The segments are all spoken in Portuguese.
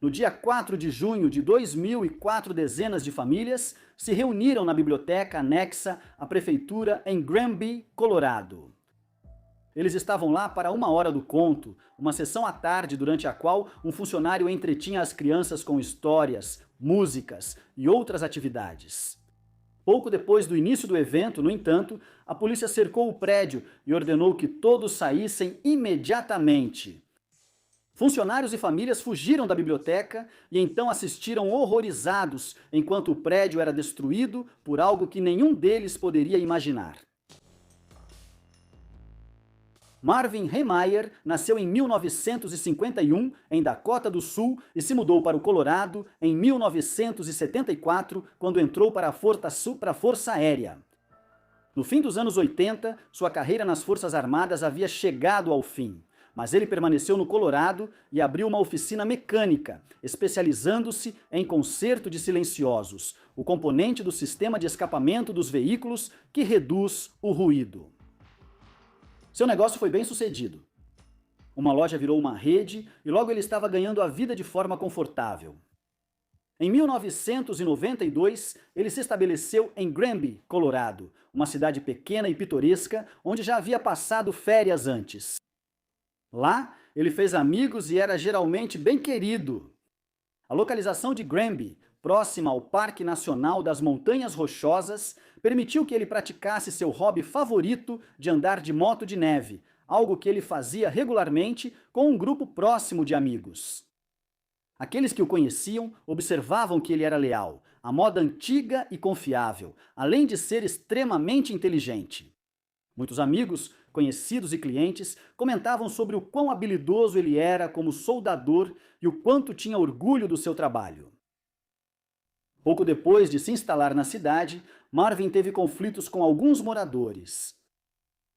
No dia 4 de junho de 2004, dezenas de famílias se reuniram na biblioteca anexa à prefeitura em Granby, Colorado. Eles estavam lá para 1 hora do conto, uma sessão à tarde durante a qual um funcionário entretinha as crianças com histórias, músicas e outras atividades. Pouco depois do início do evento, no entanto, a polícia cercou o prédio e ordenou que todos saíssem imediatamente. Funcionários e famílias fugiram da biblioteca e então assistiram horrorizados enquanto o prédio era destruído por algo que nenhum deles poderia imaginar. Marvin Heemeyer nasceu em 1951 em Dakota do Sul e se mudou para o Colorado em 1974, quando entrou para a Força Aérea. No fim dos anos 80, sua carreira nas Forças Armadas havia chegado ao fim, mas ele permaneceu no Colorado e abriu uma oficina mecânica, especializando-se em conserto de silenciosos, o componente do sistema de escapamento dos veículos que reduz o ruído. Seu negócio foi bem sucedido. Uma loja virou uma rede e logo ele estava ganhando a vida de forma confortável. Em 1992, ele se estabeleceu em Granby, Colorado, uma cidade pequena e pitoresca onde já havia passado férias antes. Lá, ele fez amigos e era geralmente bem querido. A localização de Granby, próxima ao Parque Nacional das Montanhas Rochosas, permitiu que ele praticasse seu hobby favorito de andar de moto de neve, algo que ele fazia regularmente com um grupo próximo de amigos. Aqueles que o conheciam observavam que ele era leal, à moda antiga e confiável, além de ser extremamente inteligente. Muitos amigos, conhecidos e clientes comentavam sobre o quão habilidoso ele era como soldador e o quanto tinha orgulho do seu trabalho. Pouco depois de se instalar na cidade, Marvin teve conflitos com alguns moradores.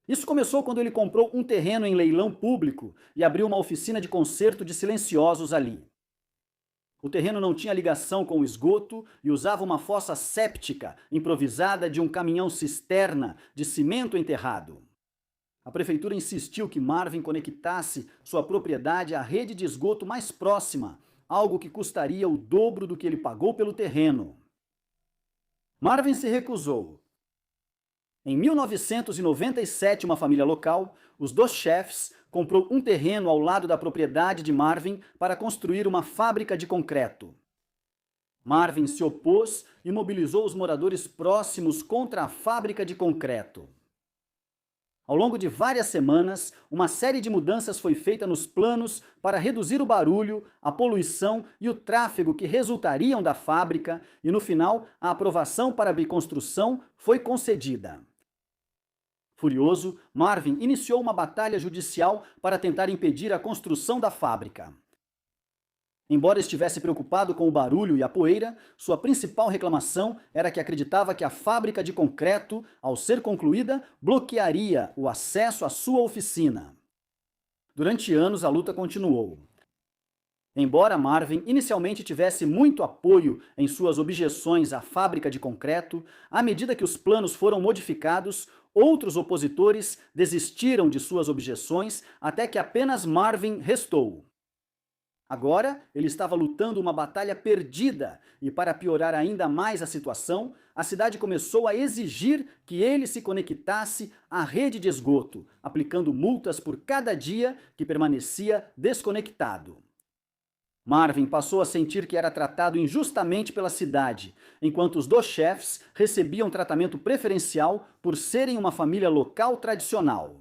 Isso começou quando ele comprou um terreno em leilão público e abriu uma oficina de conserto de silenciosos ali. O terreno não tinha ligação com o esgoto e usava uma fossa séptica improvisada de um caminhão-cisterna de cimento enterrado. A prefeitura insistiu que Marvin conectasse sua propriedade à rede de esgoto mais próxima, algo que custaria o dobro do que ele pagou pelo terreno. Marvin se recusou. Em 1997, uma família local, os dois chefs, comprou um terreno ao lado da propriedade de Marvin para construir uma fábrica de concreto. Marvin se opôs e mobilizou os moradores próximos contra a fábrica de concreto. Ao longo de várias semanas, uma série de mudanças foi feita nos planos para reduzir o barulho, a poluição e o tráfego que resultariam da fábrica e, no final, a aprovação para a reconstrução foi concedida. Furioso, Marvin iniciou uma batalha judicial para tentar impedir a construção da fábrica. Embora estivesse preocupado com o barulho e a poeira, sua principal reclamação era que acreditava que a fábrica de concreto, ao ser concluída, bloquearia o acesso à sua oficina. Durante anos, a luta continuou. Embora Marvin inicialmente tivesse muito apoio em suas objeções à fábrica de concreto, à medida que os planos foram modificados, outros opositores desistiram de suas objeções até que apenas Marvin restou. Agora, ele estava lutando uma batalha perdida e, para piorar ainda mais a situação, a cidade começou a exigir que ele se conectasse à rede de esgoto, aplicando multas por cada dia que permanecia desconectado. Marvin passou a sentir que era tratado injustamente pela cidade, enquanto os dois chefes recebiam tratamento preferencial por serem uma família local tradicional.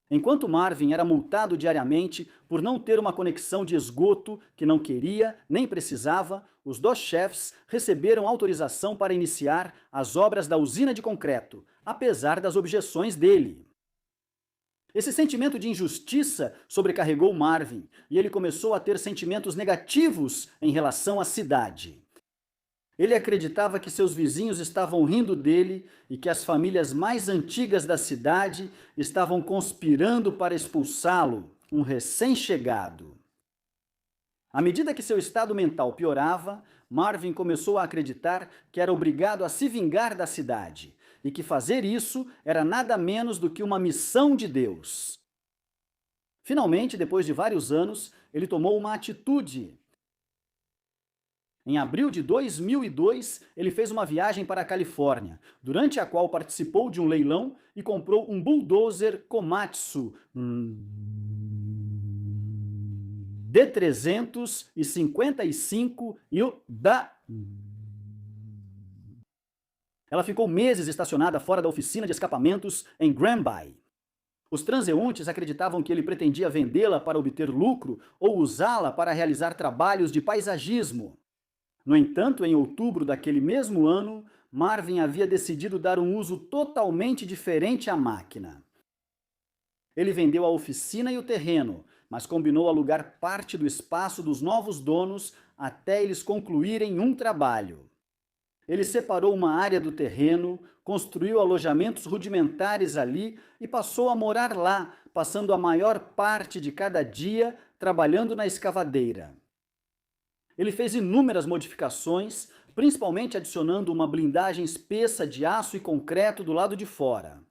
Enquanto Marvin era multado diariamente por não ter uma conexão de esgoto que não queria nem precisava, os dois chefes receberam autorização para iniciar as obras da usina de concreto, apesar das objeções dele. Esse sentimento de injustiça sobrecarregou Marvin e ele começou a ter sentimentos negativos em relação à cidade. Ele acreditava que seus vizinhos estavam rindo dele e que as famílias mais antigas da cidade estavam conspirando para expulsá-lo, um recém-chegado. À medida que seu estado mental piorava, Marvin começou a acreditar que era obrigado a se vingar da cidade e que fazer isso era nada menos do que uma missão de Deus. Finalmente, depois de vários anos, ele tomou uma atitude. Em abril de 2002, ele fez uma viagem para a Califórnia, durante a qual participou de um leilão e comprou um bulldozer Komatsu D355 e o da... Ela ficou meses estacionada fora da oficina de escapamentos em Granby. Os transeuntes acreditavam que ele pretendia vendê-la para obter lucro ou usá-la para realizar trabalhos de paisagismo. No entanto, em outubro daquele mesmo ano, Marvin havia decidido dar um uso totalmente diferente à máquina. Ele vendeu a oficina e o terreno, mas combinou alugar parte do espaço dos novos donos até eles concluírem um trabalho. Ele separou uma área do terreno, construiu alojamentos rudimentares ali e passou a morar lá, passando a maior parte de cada dia trabalhando na escavadeira. Ele fez inúmeras modificações, principalmente adicionando uma blindagem espessa de aço e concreto do lado de fora.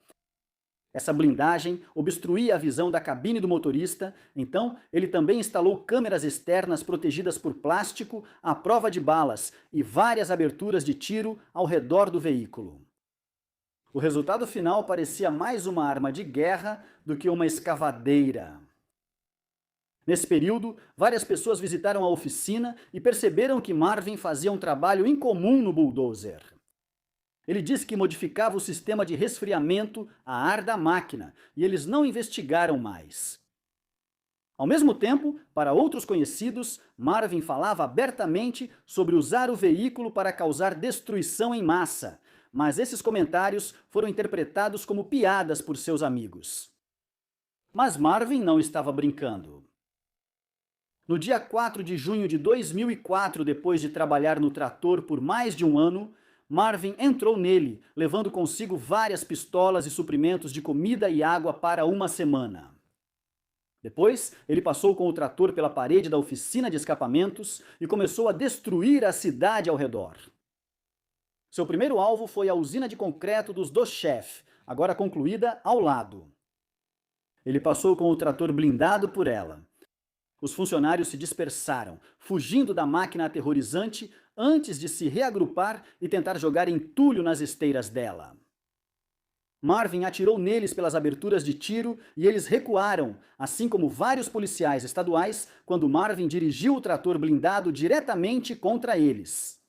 Essa blindagem obstruía a visão da cabine do motorista, então ele também instalou câmeras externas protegidas por plástico à prova de balas e várias aberturas de tiro ao redor do veículo. O resultado final parecia mais uma arma de guerra do que uma escavadeira. Nesse período, várias pessoas visitaram a oficina e perceberam que Marvin fazia um trabalho incomum no bulldozer. Ele disse que modificava o sistema de resfriamento a ar da máquina e eles não investigaram mais. Ao mesmo tempo, para outros conhecidos, Marvin falava abertamente sobre usar o veículo para causar destruição em massa, mas esses comentários foram interpretados como piadas por seus amigos. Mas Marvin não estava brincando. No dia 4 de junho de 2004, depois de trabalhar no trator por mais de um ano, Marvin entrou nele, levando consigo várias pistolas e suprimentos de comida e água para uma semana. Depois, ele passou com o trator pela parede da oficina de escapamentos e começou a destruir a cidade ao redor. Seu primeiro alvo foi a usina de concreto dos Dochef, agora concluída ao lado. Ele passou com o trator blindado por ela. Os funcionários se dispersaram, fugindo da máquina aterrorizante antes de se reagrupar e tentar jogar entulho nas esteiras dela. Marvin atirou neles pelas aberturas de tiro e eles recuaram, assim como vários policiais estaduais, quando Marvin dirigiu o trator blindado diretamente contra eles.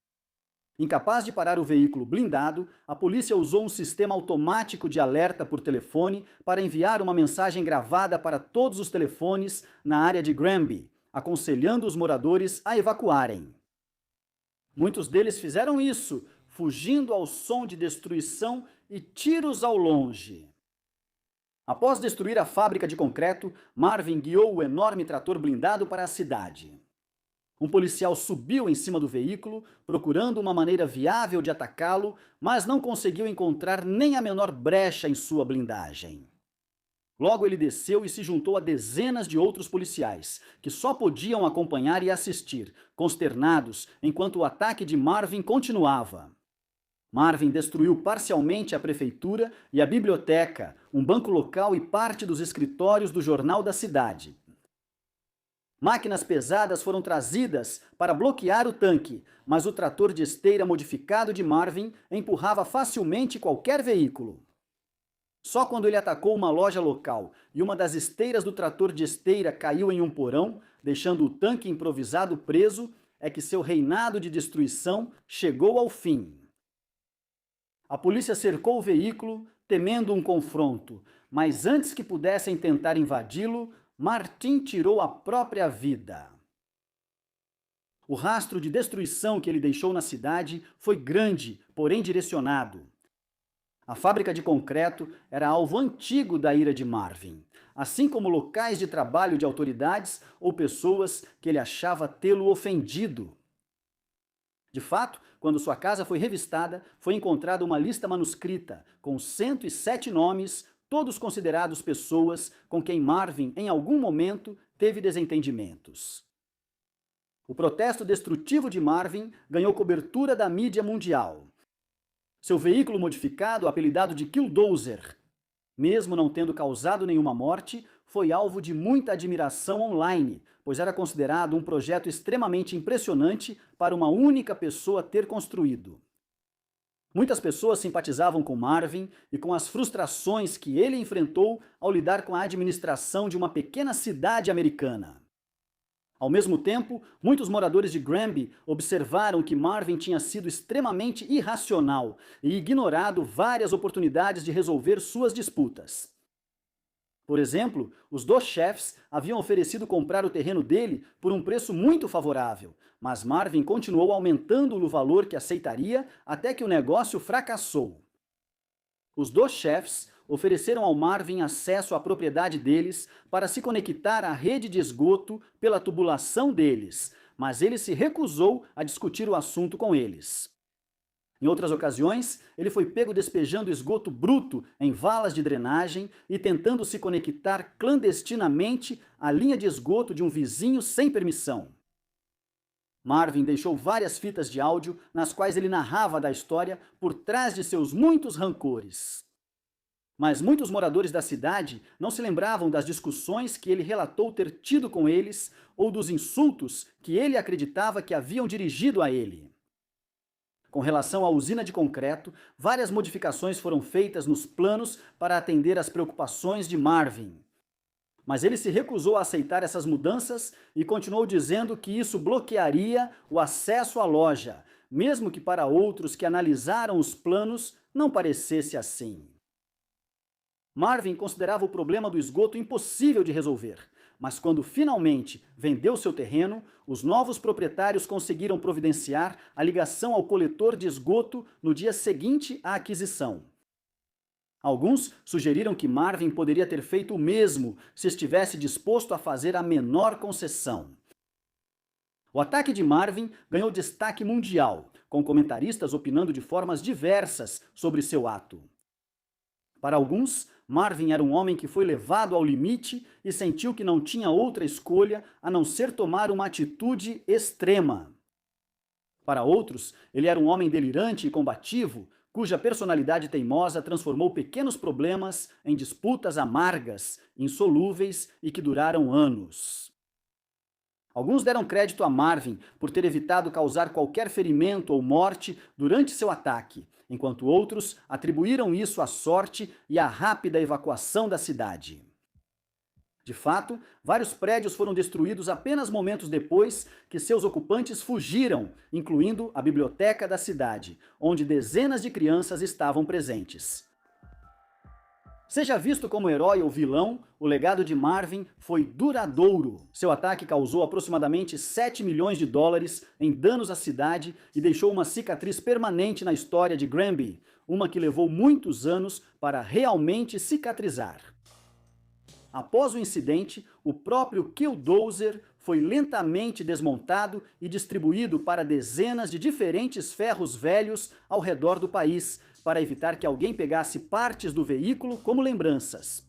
Incapaz de parar o veículo blindado, a polícia usou um sistema automático de alerta por telefone para enviar uma mensagem gravada para todos os telefones na área de Granby, aconselhando os moradores a evacuarem. Muitos deles fizeram isso, fugindo ao som de destruição e tiros ao longe. Após destruir a fábrica de concreto, Marvin guiou o enorme trator blindado para a cidade. Um policial subiu em cima do veículo, procurando uma maneira viável de atacá-lo, mas não conseguiu encontrar nem a menor brecha em sua blindagem. Logo ele desceu e se juntou a dezenas de outros policiais, que só podiam acompanhar e assistir, consternados, enquanto o ataque de Marvin continuava. Marvin destruiu parcialmente a prefeitura e a biblioteca, um banco local e parte dos escritórios do jornal da cidade. Máquinas pesadas foram trazidas para bloquear o tanque, mas o trator de esteira modificado de Marvin empurrava facilmente qualquer veículo. Só quando ele atacou uma loja local e uma das esteiras do trator de esteira caiu em um porão, deixando o tanque improvisado preso, é que seu reinado de destruição chegou ao fim. A polícia cercou o veículo, temendo um confronto, mas antes que pudessem tentar invadi-lo, Martin tirou a própria vida. O rastro de destruição que ele deixou na cidade foi grande, porém direcionado. A fábrica de concreto era alvo antigo da ira de Marvin, assim como locais de trabalho de autoridades ou pessoas que ele achava tê-lo ofendido. De fato, quando sua casa foi revistada, foi encontrada uma lista manuscrita com 107 nomes, todos considerados pessoas com quem Marvin, em algum momento, teve desentendimentos. O protesto destrutivo de Marvin ganhou cobertura da mídia mundial. Seu veículo modificado, apelidado de Killdozer, mesmo não tendo causado nenhuma morte, foi alvo de muita admiração online, pois era considerado um projeto extremamente impressionante para uma única pessoa ter construído. Muitas pessoas simpatizavam com Marvin e com as frustrações que ele enfrentou ao lidar com a administração de uma pequena cidade americana. Ao mesmo tempo, muitos moradores de Granby observaram que Marvin tinha sido extremamente irracional e ignorado várias oportunidades de resolver suas disputas. Por exemplo, os dois chefes haviam oferecido comprar o terreno dele por um preço muito favorável, mas Marvin continuou aumentando o valor que aceitaria até que o negócio fracassou. Os dois chefes ofereceram ao Marvin acesso à propriedade deles para se conectar à rede de esgoto pela tubulação deles, mas ele se recusou a discutir o assunto com eles. Em outras ocasiões, ele foi pego despejando esgoto bruto em valas de drenagem e tentando se conectar clandestinamente à linha de esgoto de um vizinho sem permissão. Marvin deixou várias fitas de áudio nas quais ele narrava da história por trás de seus muitos rancores. Mas muitos moradores da cidade não se lembravam das discussões que ele relatou ter tido com eles ou dos insultos que ele acreditava que haviam dirigido a ele. Com relação à usina de concreto, várias modificações foram feitas nos planos para atender às preocupações de Marvin. Mas ele se recusou a aceitar essas mudanças e continuou dizendo que isso bloquearia o acesso à loja, mesmo que para outros que analisaram os planos não parecesse assim. Marvin considerava o problema do esgoto impossível de resolver, mas quando finalmente vendeu seu terreno, os novos proprietários conseguiram providenciar a ligação ao coletor de esgoto no dia seguinte à aquisição. Alguns sugeriram que Marvin poderia ter feito o mesmo se estivesse disposto a fazer a menor concessão. O ataque de Marvin ganhou destaque mundial, com comentaristas opinando de formas diversas sobre seu ato. Para alguns, Marvin era um homem que foi levado ao limite e sentiu que não tinha outra escolha a não ser tomar uma atitude extrema. Para outros, ele era um homem delirante e combativo, cuja personalidade teimosa transformou pequenos problemas em disputas amargas, insolúveis e que duraram anos. Alguns deram crédito a Marvin por ter evitado causar qualquer ferimento ou morte durante seu ataque, enquanto outros atribuíram isso à sorte e à rápida evacuação da cidade. De fato, vários prédios foram destruídos apenas momentos depois que seus ocupantes fugiram, incluindo a biblioteca da cidade, onde dezenas de crianças estavam presentes. Seja visto como herói ou vilão, o legado de Marvin foi duradouro. Seu ataque causou aproximadamente 7 milhões de dólares em danos à cidade e deixou uma cicatriz permanente na história de Granby, uma que levou muitos anos para realmente cicatrizar. Após o incidente, o próprio Killdozer foi lentamente desmontado e distribuído para dezenas de diferentes ferros velhos ao redor do país, para evitar que alguém pegasse partes do veículo como lembranças.